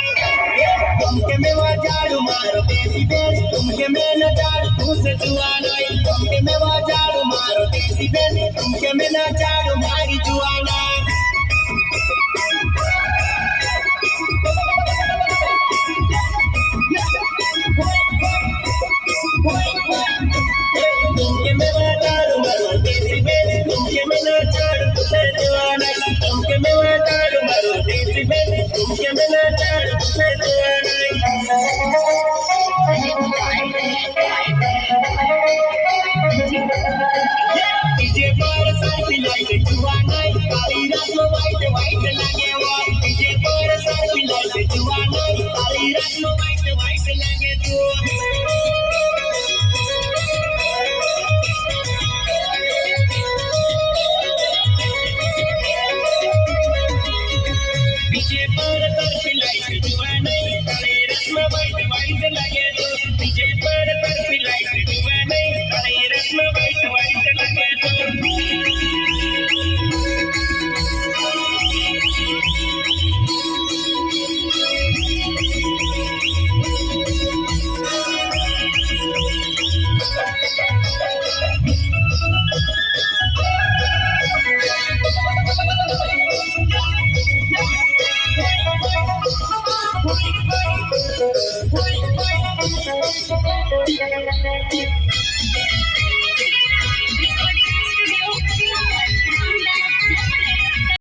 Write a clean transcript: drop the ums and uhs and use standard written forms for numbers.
तुमके में वो झाड़ू मारो देसी बेस तुमके में न झाड़ू तुझसे जुआ नहीं तुमके में वो झाड़ू मारो देसी बेस तुमके में न झाड़ू मारी जुआ नहीं तुमके में वो झाड़ू मारो देसी बेस तुमके में न झाड़ू तुझसे जुआ नहीं तुमके में वो झाड़ू मारो देसी बेस तुमके में न झाड़ू तुझसे जुआ नहीं डीजे पर साथी लाइट जुआ नहीं काली रात में वाइट वाइट लगे वो डीजे पर साथी लाइट जुआ नहीं काली रात में वाइट वाइट लगे तू डीजे पर साथी लाइट जुआ नहीं काली रात में वाइट वाइट लगे तू डीजे पर साथी लाइट जुआ नहीं काली रात में वाइट वाइट लगे तू